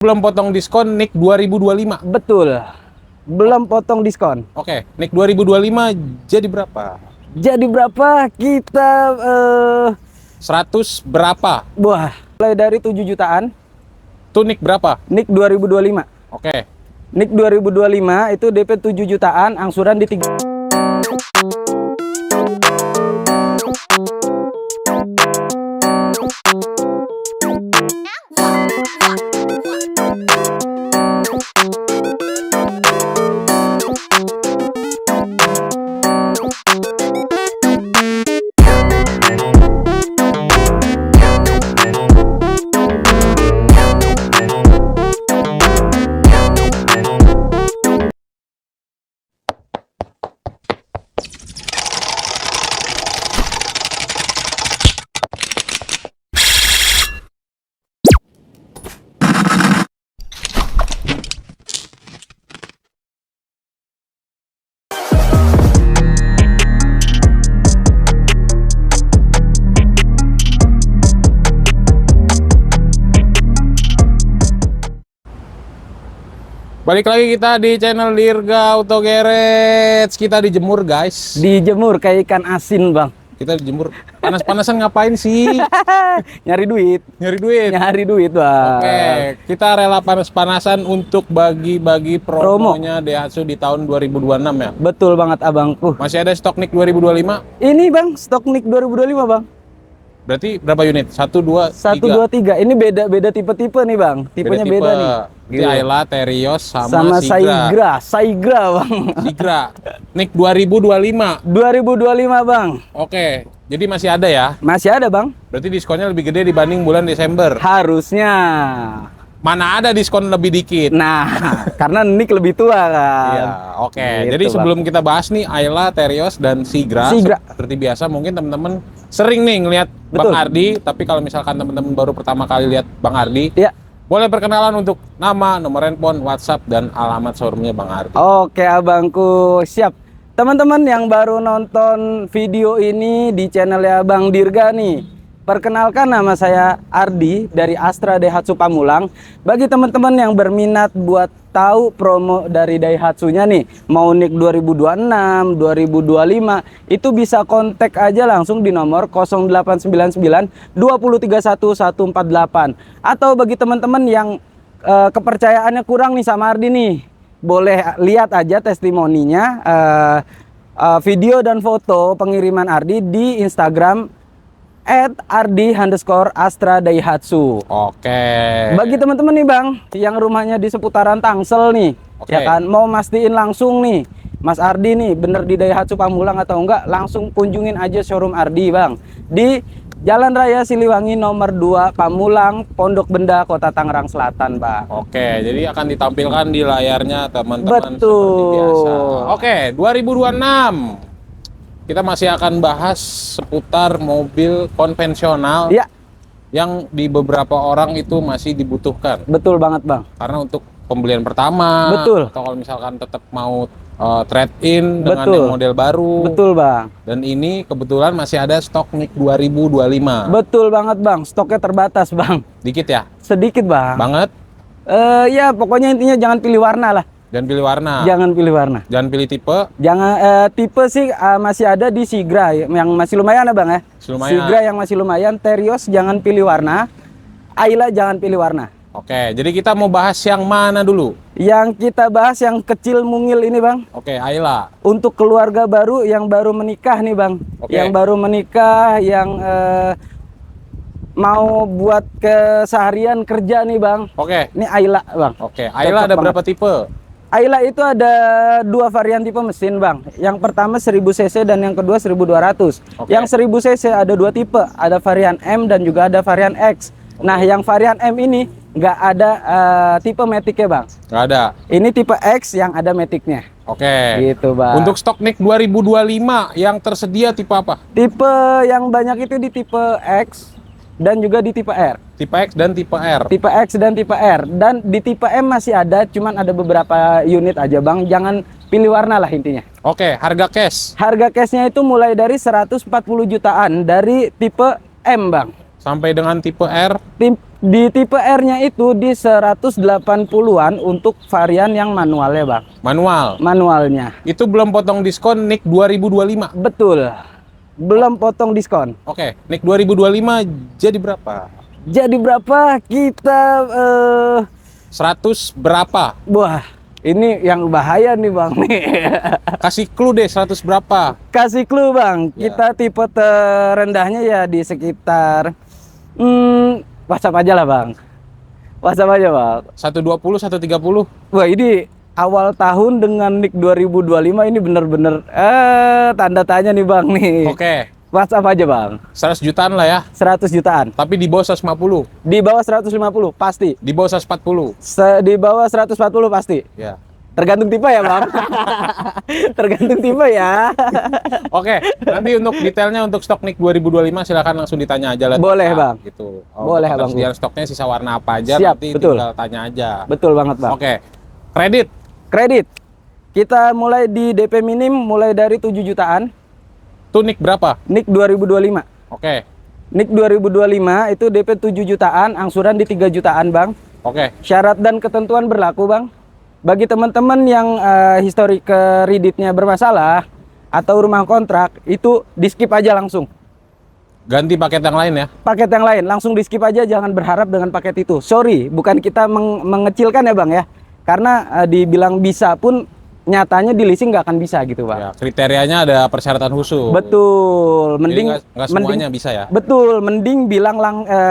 Belum potong diskon NIK 2025. Betul. Belum potong diskon. Oke, NIK 2025 jadi berapa? Jadi berapa? Kita 100 berapa? wah, mulai dari 7 jutaan. Tuh NIK berapa? NIK 2025. Oke. NIK 2025 itu DP 7 jutaan, angsuran di 3. Balik lagi kita di channel Dirga Auto Garage. Kita dijemur, guys. Dijemur kayak ikan asin, Bang. Kita dijemur. Panas-panasan ngapain sih? Nyari duit. Nyari duit. Nyari duit, Bang. Oke, kita rela panas-panasan untuk bagi-bagi promonya Daihatsu di tahun 2026 ya. Betul banget, Abangku. Masih ada stok NIK 2025? Ini, Bang, stok NIK 2025, Bang. Berarti berapa unit? 1, 2, 1, 2, 3. Ini beda tipe-tipe nih, Bang. Tipenya beda nih. Ini Ayla, Terios, sama Saigra. Saigra, Bang. Sigra. NIK 2025. 2025, Bang. Oke, jadi masih ada ya? Masih ada, Bang. Berarti diskonnya lebih gede dibanding bulan Desember. Harusnya. Mana ada diskon lebih dikit? Nah, karena NIK lebih tua kan. Iya, oke. Gitu, Jadi Bang. sebelum kita bahas nih Ayla, Terios, dan Sigra. Seperti biasa mungkin teman-teman sering nih ngelihat Bang Ardi, tapi kalau misalkan teman-teman baru pertama kali lihat Bang Ardi, ya, boleh perkenalan untuk nama, nomor handphone, WhatsApp, dan alamat showroomnya Bang Ardi. Oke, Abangku, siap. Teman-teman yang baru nonton video ini di channelnya Bang Dirga nih, perkenalkan, nama saya Ardi dari Astra Daihatsu Pamulang. Bagi teman-teman yang berminat buat tahu promo dari Daihatsu-nya nih, mau NIK 2026, 2025, itu bisa kontak aja langsung di nomor 0899 2031148. Atau bagi teman-teman yang kepercayaannya kurang nih sama Ardi nih, boleh lihat aja testimoninya, video dan foto pengiriman Ardi di Instagram @ardi_astra Daihatsu. Oke. Bagi teman-teman nih, Bang, yang rumahnya di seputaran Tangsel nih, ya kan, mau mastiin langsung nih, Mas Ardi nih bener di Daihatsu Pamulang atau enggak, langsung kunjungin aja showroom Ardi, Bang, di Jalan Raya Siliwangi nomor 2 Pamulang, Pondok Benda, Kota Tangerang Selatan, Bang. Oke, jadi akan ditampilkan di layarnya teman-teman seperti Betul. biasa. Oke, 2026. Kita masih akan bahas seputar mobil konvensional Ya, yang di beberapa orang itu masih dibutuhkan. betul banget, Bang. Karena untuk pembelian pertama, Betul. atau kalau misalkan tetap mau trade-in dengan Betul. yang model baru. Betul, Bang. Dan ini kebetulan masih ada stok NIK 2025. Betul banget, Bang. Stoknya terbatas, Bang. Dikit ya? Sedikit, Bang. Banget. Ya, pokoknya intinya jangan pilih warna lah. Jangan pilih warna. Jangan pilih warna. Jangan pilih tipe. Jangan tipe sih masih ada di Sigra yang masih lumayan ya, Bang ya. Lumayan. Sigra yang masih lumayan, Terios jangan pilih warna, Ayla jangan pilih warna. Oke, jadi kita mau bahas yang mana dulu? Yang kita bahas yang kecil mungil ini, Bang. Oke, Ayla. Untuk keluarga baru yang baru menikah nih, Bang. Oke. Yang baru menikah, yang mau buat keseharian kerja nih, Bang. Oke. Ini Ayla, Bang. Oke, Ayla ada berapa tipe? Ayla itu ada 2 varian tipe mesin, Bang. Yang pertama 1000 cc dan yang kedua 1200. Oke. Yang 1000 cc ada 2 tipe, ada varian M dan juga ada varian X. Nah, yang varian M ini nggak ada tipe matic-nya, Bang. Nggak ada. Ini tipe X yang ada matic-nya. Oke. Gitu, Bang. Untuk stok NIK 2025 yang tersedia tipe apa? Tipe yang banyak itu di tipe X dan juga di tipe R. Tipe X dan tipe R. Tipe X dan tipe R. Dan di tipe M masih ada, cuman ada beberapa unit aja, Bang. Jangan pilih warna lah intinya. Oke, harga cash Harga cashnya itu mulai dari 140 jutaan dari tipe M, Bang. sampai dengan tipe R. Di tipe R-nya itu di 180-an untuk varian yang manualnya, Bang. Manual. Manualnya. Itu belum potong diskon NIK 2025. Betul. Belum potong diskon. Oke, NIK 2025 jadi berapa? Jadi berapa? Kita 100 berapa? wah, ini yang bahaya nih, Bang. Kasih clue deh 100 berapa? Kasih clue, Bang. Ya. Kita tipe terendahnya ya di sekitar WhatsApp aja lah, Bang. WhatsApp aja, Bang. 120, 130. Wah, ini awal tahun dengan NIK 2025 ini bener-bener tanda tanya nih, Bang nih. Oke, WhatsApp aja, Bang. 100 jutaan lah ya. 100 jutaan. Tapi di bawah 150, Di bawah 150 pasti. di bawah 140. Di bawah 140 pasti. Ya. Tergantung tipe ya, Bang. Tergantung tipe ya. Oke, nanti untuk detailnya untuk stok NIK 2025 silakan langsung ditanya aja lah. Boleh, Bang. Gitu. Boleh, Bang. Ketersediaan stoknya sisa warna apa aja, Siap, nanti betul. tinggal tanya aja. Betul banget, Bang. Oke. Kredit. Kredit. Kita mulai di DP minim mulai dari 7 jutaan. Tuh NIK berapa? NIK 2025. Oke. NIK 2025 itu DP 7 jutaan, angsuran di 3 jutaan, Bang. Oke. Syarat dan ketentuan berlaku, Bang. Bagi teman-teman yang historik kreditnya bermasalah atau rumah kontrak, itu di-skip aja langsung. Ganti paket yang lain ya. Paket yang lain, langsung di-skip aja, jangan berharap dengan paket itu. Sorry, bukan kita mengecilkan ya, Bang ya. Karena dibilang bisa pun nyatanya di leasing nggak akan bisa gitu, Bang. Ya, kriterianya ada persyaratan khusus. Betul, mending Jadi nggak semuanya bisa ya. Betul, mending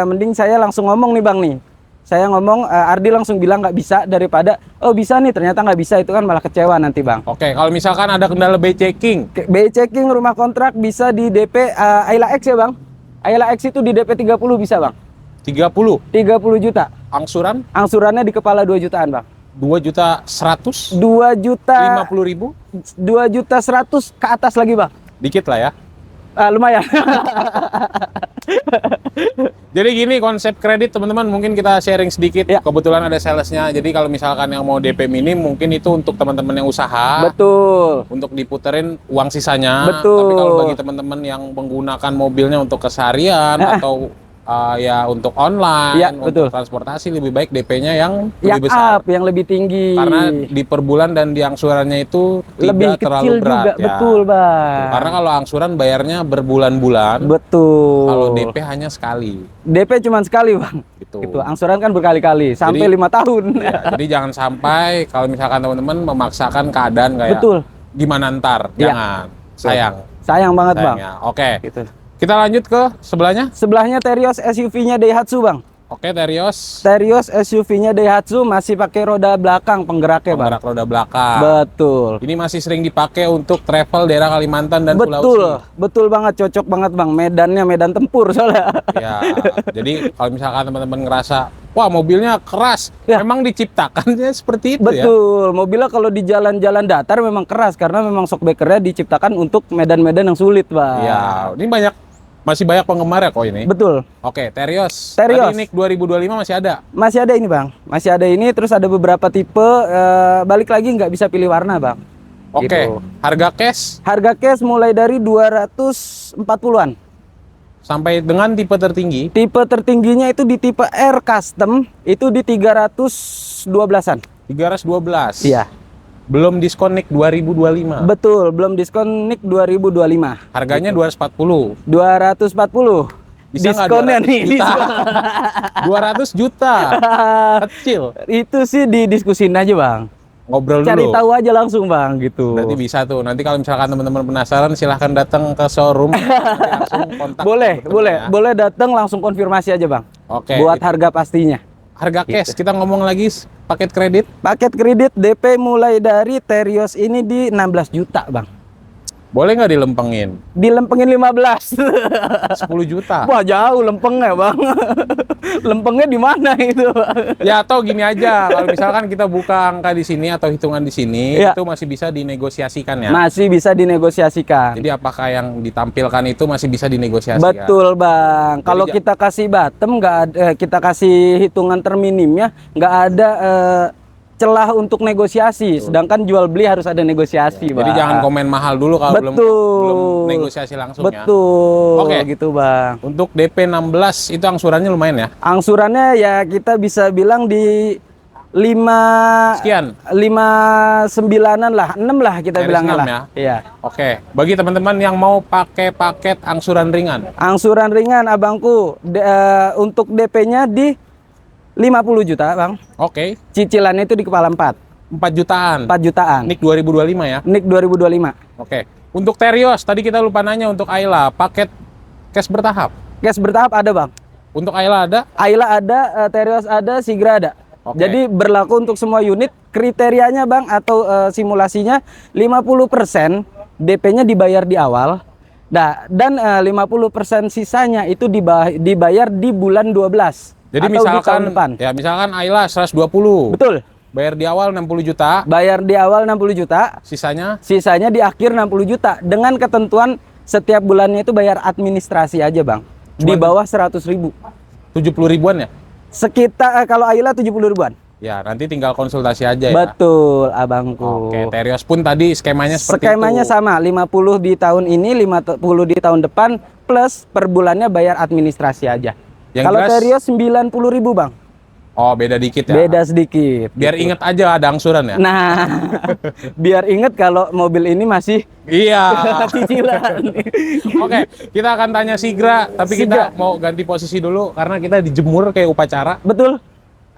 mending saya langsung ngomong nih, Bang nih. Saya ngomong, Ardi langsung bilang nggak bisa daripada oh bisa nih ternyata nggak bisa, itu kan malah kecewa nanti, Bang. Oke, kalau misalkan ada kendala BI checking, BI checking rumah kontrak bisa di DP Ayla X ya, Bang. Ayla X itu di DP 30 bisa, Bang. 30. 30 juta. Angsuran Angsurannya di kepala 2 jutaan, Bang. 2.100.000, 2 juta 50.000, 2 juta 100 ke atas lagi, Bang. dikit lah ya. Lumayan. Jadi gini konsep kredit teman-teman, mungkin kita sharing sedikit. Ya. Kebetulan ada salesnya. Jadi kalau misalkan yang mau DP minim, mungkin itu untuk teman-teman yang usaha. Betul. Untuk diputerin uang sisanya. Betul. Tapi kalau bagi teman-teman yang menggunakan mobilnya untuk keseharian atau ya untuk online, Ya, untuk betul. transportasi, lebih baik DP-nya yang Yang lebih besar. up, yang lebih tinggi. Karena di per bulan dan di angsurannya itu lebih tidak terlalu kecil berat juga, ya. betul, Bang. Karena kalau angsuran bayarnya berbulan-bulan, Betul. kalau DP hanya sekali. DP cuma sekali, Bang. Gitu. Itu angsuran kan berkali-kali sampai Jadi- 5 tahun. Ya, jadi jangan sampai kalau misalkan teman-teman memaksakan keadaan kayak Betul. gimana ntar, Ya. jangan. Sayang. Sayang banget, Bang. Sayangnya. Oke. Gitu. Kita lanjut ke sebelahnya. Sebelahnya Terios SUV-nya Daihatsu, Bang. Oke, Terios. Terios SUV-nya Daihatsu masih pakai roda belakang penggeraknya, Bang. Penggerak roda belakang. Betul. Ini masih sering dipakai untuk travel daerah Kalimantan dan Betul, Sulawesi. betul banget, cocok banget, Bang. Medannya medan tempur soalnya. Ya, jadi kalau misalkan teman-teman ngerasa, wah mobilnya keras, Ya. memang diciptakannya seperti itu ya. Betul, mobilnya kalau di jalan-jalan datar memang keras karena memang shockbreaker-nya diciptakan untuk medan-medan yang sulit, Bang. Ya, ini masih banyak penggemar ya kok ini. Betul. Oke, Terios. Terios. Tadi NIK 2025 masih ada. Masih ada ini, Bang. Masih ada ini, terus ada beberapa tipe, balik lagi nggak bisa pilih warna, Bang. Oke, Gitu. harga cash Harga cash mulai dari 240-an. sampai dengan tipe tertinggi Tipe tertingginya itu di tipe R Custom, itu di 312-an. 312. Iya. Belum diskon NIK 2025. Betul, belum diskon NIK 2025. Harganya 240. 240. Bisa nggak Diskonnya 200 nih, juta? diskon. 200 juta. Kecil. Itu sih didiskusin aja, Bang. Ngobrol Cari dulu. tahu aja langsung, Bang, gitu. Berarti bisa tuh. Nanti kalau misalkan teman-teman penasaran, silahkan datang ke showroom. Nanti langsung kontak. Boleh, teman-teman boleh. ya. Boleh datang langsung konfirmasi aja, Bang. Oke. Buat harga pastinya. Harga cash. Kita ngomong lagi paket kredit. Paket kredit DP mulai dari Terios ini di 16 juta, Bang. Boleh nggak dilempengin? Dilempengin 15. 10 juta. Wah, jauh lempengnya, Bang. Lempengnya di mana itu, Bang? Ya atau gini aja, kalau misalkan kita buka angka di sini atau hitungan di sini, Ya. itu masih bisa dinegosiasikan ya. Masih bisa dinegosiasikan. Jadi apakah yang ditampilkan itu masih bisa dinegosiasikan? Betul, Bang. Kalau Jadi kita kasih bottom, nggak ada, kita kasih hitungan terminimnya, nggak ada celah untuk negosiasi. Sedangkan jual beli harus ada negosiasi, Bang. Jadi jangan komen mahal dulu kalau belum negosiasi langsung ya. Betul. Oke. Gitu, Bang. Untuk DP 16 itu angsurannya lumayan ya? Angsurannya ya kita bisa bilang di 5 Sekian. 59-an lah, 6 lah kita Nyaris bilangnya 6 lah. ya? Iya. Oke, bagi teman-teman yang mau pakai paket angsuran ringan. Angsuran ringan abangku untuk DP-nya di 50 juta, Bang. Oke, Cicilannya itu di kepala 4. 4 jutaan. 4 jutaan. NIK 2025 ya? NIK 2025. Oke. Untuk Terios, tadi kita lupa nanya untuk Ayla, paket cash bertahap. Cash bertahap ada, Bang. Untuk Ayla ada? Ayla ada, Terios ada, Sigra ada. Oke. Jadi berlaku untuk semua unit. Kriterianya, Bang, atau simulasinya 50% DP-nya dibayar di awal. Dan 50% sisanya itu dibayar di bulan 12. Jadi atau di tahun misalkan depan. ya misalkan Ayla 120. Betul. Bayar di awal 60 juta, Bayar di awal 60 juta, sisanya di akhir 60 juta dengan ketentuan setiap bulannya itu bayar administrasi aja, Bang. Di bawah 100.000. 70 ribuan ya? Sekitar kalau Ayla 70 ribuan. Ya, nanti tinggal konsultasi aja ya. Betul, abangku. Oke, Terios pun tadi skemanya seperti Skemanya itu. sama, 50 di tahun ini, 50 di tahun depan, plus per bulannya bayar administrasi aja. Yang Kalau jelas- Terios 90.000, Bang. Oh, beda dikit ya. Beda sedikit. Biar gitu. inget aja ada angsuran ya. Nah, biar inget kalau mobil ini masih Iya. cicilan. Oke, kita akan tanya Sigra, tapi kita mau ganti posisi dulu karena kita dijemur kayak upacara. Betul.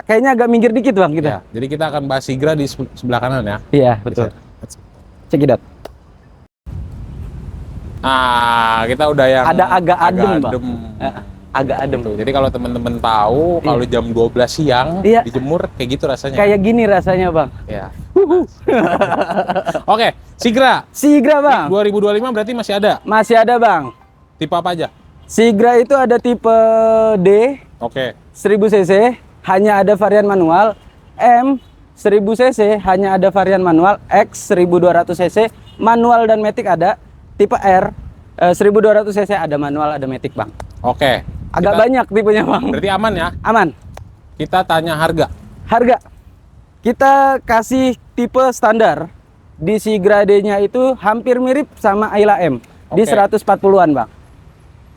Kayaknya agak minggir dikit, Bang, kita. Ya, jadi kita akan bahas Sigra di sebelah kanan ya. Iya, betul. Cekidot. Ah, kita udah yang Ada agak adem, Bang. adem. Agak adem. Tuh, jadi kalau teman-teman tahu kalau jam 12 siang Iya. dijemur kayak gitu rasanya. Kayak gini rasanya, Bang. Ya. Oke, Sigra. Sigra, Bang. 2025 berarti masih ada. Masih ada, Bang. Tipe apa aja? Sigra itu ada tipe D Oke. 1000 cc, hanya ada varian manual. M 1000 cc, hanya ada varian manual. X 1200 cc, manual dan matic ada. Tipe R 1200 cc ada manual, ada matic, Bang. Oke. Agak banyak tipenya, Bang. Berarti aman ya? Aman. Kita tanya harga. Harga kita kasih tipe standar di Sigra D-nya itu hampir mirip sama Ayla M di Oke. 140-an, Bang.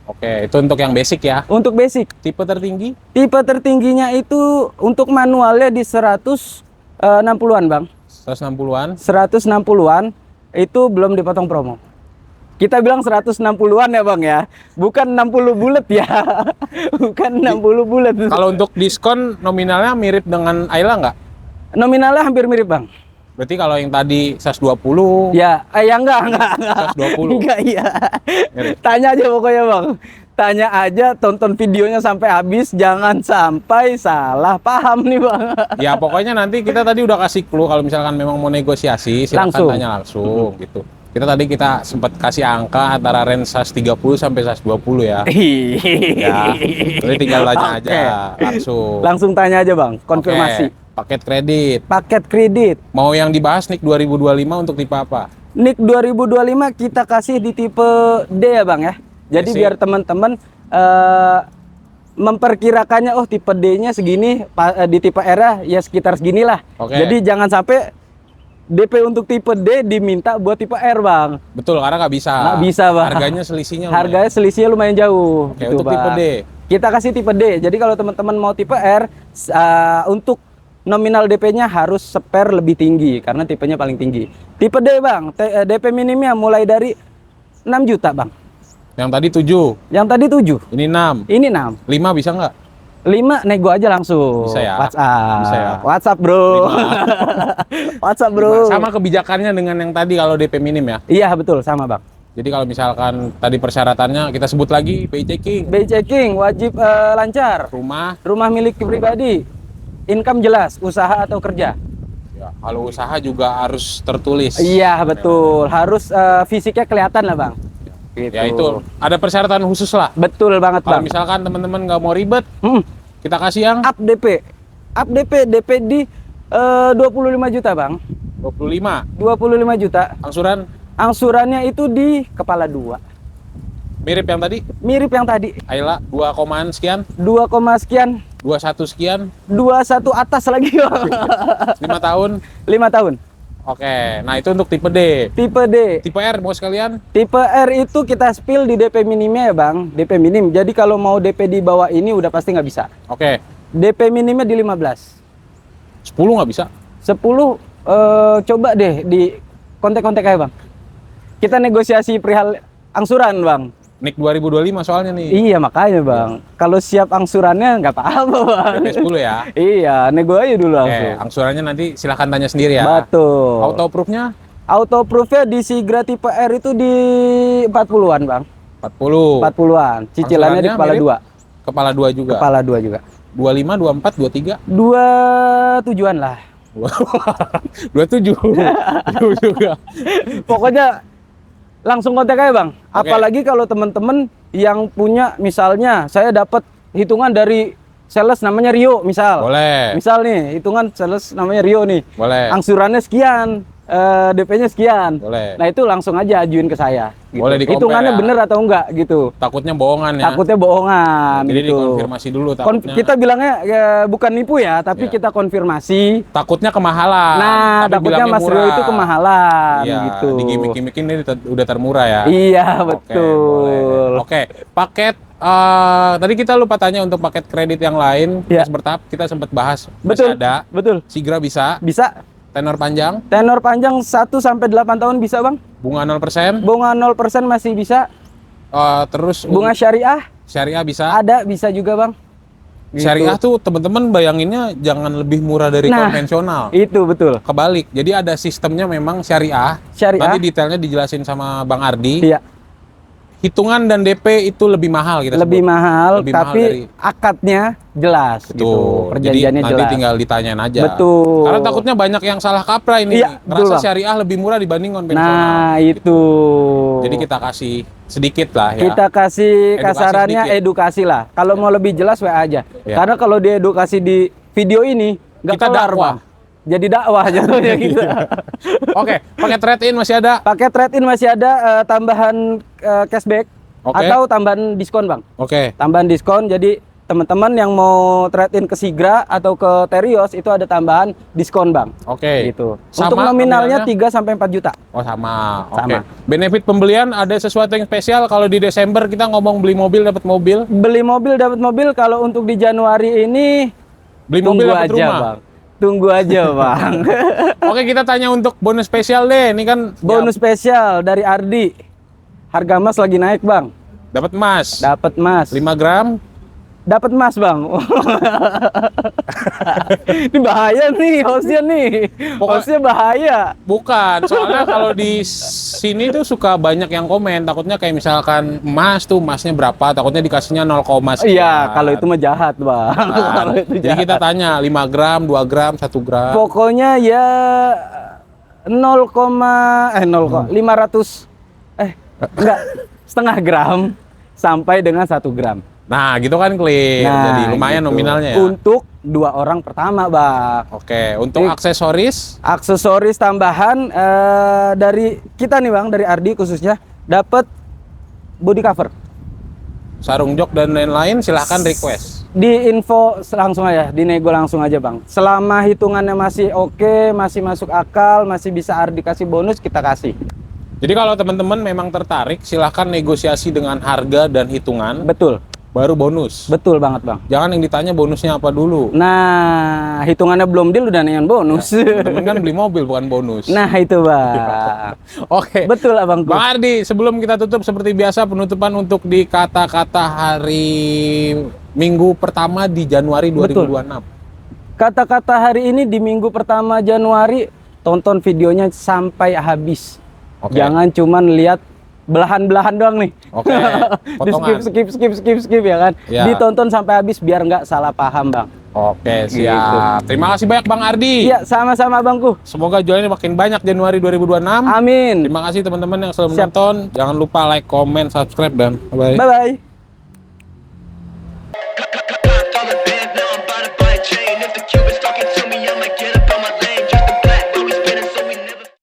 Oke, itu untuk yang basic ya. Untuk basic, Tipe tertinggi? tipe tertingginya itu untuk manualnya di 160-an, Bang. 160-an. 160-an itu belum dipotong promo. Kita bilang 160-an ya, Bang ya. Bukan 60 bulet ya. Bukan 60 bulet. Kalau untuk diskon nominalnya mirip dengan Ayla nggak? Nominalnya hampir mirip, Bang. Berarti kalau yang tadi 120, Ya, ya enggak. 120. Enggak, iya. Mirip. Tanya aja pokoknya, Bang. Tanya aja, tonton videonya sampai habis, jangan sampai salah paham nih, Bang. Ya pokoknya nanti kita tadi udah kasih clue kalau misalkan memang mau negosiasi silakan Langsung. tanya langsung gitu. Kita sempat kasih angka antara range 130 sampai 120 ya. Ya. Jadi tinggal tanya aja Oke. langsung. Langsung tanya aja, Bang. Konfirmasi. Oke, paket kredit. Paket kredit. Mau yang dibahas NIK 2025 untuk tipe apa? NIK 2025 kita kasih di tipe D ya, Bang ya. Jadi Basic. biar teman-teman memperkirakannya, oh tipe D-nya segini, di tipe R ya sekitar seginilah. Oke. Jadi jangan sampai DP untuk tipe D diminta buat tipe R, Bang. Betul, karena nggak bisa. Nggak bisa, Bang. Harganya selisihnya lumayan. Harganya selisihnya lumayan jauh. Oke, untuk tipe D. Kita kasih tipe D. Jadi kalau teman-teman mau tipe R, untuk nominal DP-nya harus spare lebih tinggi karena tipenya paling tinggi. Tipe D, Bang, DP minimnya mulai dari 6 juta, Bang. Yang tadi 7, Yang tadi 7, ini 6. ini 6. 5 bisa nggak? 5 nego aja langsung. Bisa ya? WhatsApp. Bisa ya? WhatsApp, Bro. WhatsApp, Bro. Sama kebijakannya dengan yang tadi kalau DP minim ya. Iya, betul, sama, Bang. Jadi kalau misalkan tadi persyaratannya kita sebut lagi BI checking, BI checking wajib lancar. Rumah milik pribadi. Income jelas, usaha atau kerja. ya, kalau usaha juga harus tertulis. Iya, betul. Harus fisiknya kelihatan lah, Bang. Gitu. Ya itu ada persyaratan khusus lah. Betul banget, Kalau Bang. misalkan teman-teman nggak mau ribet, Hmm, kita kasih yang up DP. Up DP di 25 juta, Bang. 25. 25 juta. Angsuran Angsurannya itu di kepala 2. mirip yang tadi. Mirip yang tadi. Ayla 2 komaan sekian. 2, sekian 21 sekian, 21 atas lagi Bang. 5 tahun. 5 tahun. Oke, nah itu untuk tipe D. Tipe D. Tipe R bos kalian? Tipe R itu kita spill di DP minimnya ya Bang, DP minim. Jadi kalau mau DP di bawah ini udah pasti nggak bisa. Oke. DP minimnya di 15. 10 nggak bisa? 10 coba deh di kontak-kontak aja Bang. Kita negosiasi perihal angsuran Bang. NIK 2025 soalnya nih. Iya makanya Bang. Kalau siap angsurannya nggak apa-apa Bang. DP 10 ya. Iya, nego aja dulu Oke, langsung. angsurannya nanti silahkan tanya sendiri ya. Betul. Auto approve-nya Autoproof-nya di Sigra tipe R itu di 40-an Bang. 40. 40-an. Cicilannya di kepala Angsurannya 2. Kepala 2 juga. Kepala 2 juga. 25, 24, 23. 27-an lah. 27. juga. Pokoknya langsung kontak aja Bang. Oke. Apalagi kalau teman-teman yang punya misalnya saya dapat hitungan dari sales namanya Rio misal. Boleh. Misal nih, hitungan sales namanya Rio nih. Boleh. Angsurannya sekian, DP-nya sekian. Boleh. Nah, itu langsung aja ajuin ke saya gitu. Boleh di-compare Hitungannya ya? bener atau enggak gitu. Takutnya bohongan ya. Takutnya bohongan Jadi gitu. dikonfirmasi dulu takutnya. Kita bilangnya ya, bukan nipu ya, tapi Iya. kita konfirmasi. Takutnya kemahalan. Nah, tapi takutnya bilangnya Mas Rio murah. itu kemahalan Iya, gitu. digimik-gimikin ini udah termurah ya. Iya, Oke, betul. boleh. Oke, paket tadi kita lupa tanya untuk paket kredit yang lain. Iya. Tes bertahap kita sempat bahas. Betul. Masih ada. Betul. Sigra bisa. Bisa. Tenor panjang. Tenor panjang 1 sampai 8 tahun bisa, Bang. Bunga 0%. Bunga 0% masih bisa. Terus Bunga syariah syariah bisa. ada, bisa juga, Bang. Gitu. Syariah tuh teman-teman bayanginnya jangan lebih murah dari Nah, konvensional. Itu betul. Kebalik. Jadi ada sistemnya memang syariah. Syariah. Nanti detailnya dijelasin sama Bang Ardi. Iya, Hitungan dan DP itu lebih mahal kita lebih sebut. mahal, Lebih mahal tapi dari- akadnya jelas gitu. Betul. Perjanjiannya Jadi nanti jelas. tinggal ditanyain aja. Betul. Karena takutnya banyak yang salah kaprah ini. Iya, betul, Ngerasa Bang. syariah lebih murah dibanding konvensional. Nah, itu. Jadi kita kasih sedikit lah ya. Kita kasih Edukasi kasarannya sedikit. edukasi lah. Kalau mau lebih jelas WA aja. Iya. Karena kalau diedukasi di video ini nggak Kita kelar, dakwah. Bang. Jadi dakwah jatuhnya kita. Oke, paket trade-in masih ada. Pakai trade-in masih ada tambahan cashback Oke. atau tambahan diskon, Bang. Oke. Tambahan diskon. Jadi teman-teman yang mau trade-in ke Sigra atau ke Terios itu ada tambahan diskon, Bang. Oke. Gitu. Sama Untuk nominalnya nominalnya? 3 sampai 4 juta. Oh sama. Oke. Sama. Benefit pembelian ada sesuatu yang spesial kalau di Desember kita ngomong beli mobil dapat mobil, Beli mobil dapat mobil. Kalau untuk di Januari ini beli mobil tunggu dapat aja, rumah. Bang. Tunggu aja, Bang. Oke, kita tanya untuk bonus spesial deh. Ini kan Bonus spesial dari Ardi. Harga emas lagi naik, Bang. dapat emas. Dapat emas. 5 gram. Dapat emas, Bang. Ini bahaya nih hostnya nih. Hostnya bahaya. Bukan, soalnya kalau di sini tuh suka banyak yang komen, takutnya kayak misalkan emas tuh emasnya berapa, takutnya dikasihnya 0, sekian. Iya, kalau itu mah jahat, Bang. Kan. Kalau itu Jadi jahat. kita tanya 5 gram, 2 gram, 1 gram. Pokoknya ya 0, 500 enggak setengah gram sampai dengan 1 gram. Nah, gitu kan clear. Jadi lumayan gitu. nominalnya ya. Untuk 2 orang pertama, Bang. Oke, untuk aksesoris Aksesoris tambahan dari kita nih, Bang, dari Ardi khususnya dapat body cover. sarung jok dan lain-lain silahkan request. Di info langsung aja, di nego langsung aja, Bang. Selama hitungannya masih oke, masih masuk akal, masih bisa Ardi kasih bonus, kita kasih. Jadi kalau teman-teman memang tertarik silahkan negosiasi dengan harga dan hitungan Betul. baru bonus. Betul banget, Bang. Jangan yang ditanya bonusnya apa dulu. Nah, hitungannya belum deal udah nanyain bonus. Temen kan beli mobil bukan bonus. Nah, itu, Bang. Oke. Betul, Abang. Bang Ardi, sebelum kita tutup seperti biasa penutupan untuk di kata-kata hari Minggu pertama di Januari 2026. Kata-kata hari ini di minggu pertama Januari, tonton videonya sampai habis. Oke. Jangan cuman lihat belahan-belahan doang nih. Oke, Di potongan. skip ya kan. Ya. Ditonton sampai habis biar nggak salah paham, Bang. Oke, Gitu. siap. Terima kasih banyak Bang Ardi. Iya, sama-sama, Bangku. Semoga jualannya makin banyak Januari 2026. Amin. Terima kasih teman-teman yang selalu Siap. menonton. Jangan lupa like, comment, subscribe dan bye. Bye-bye.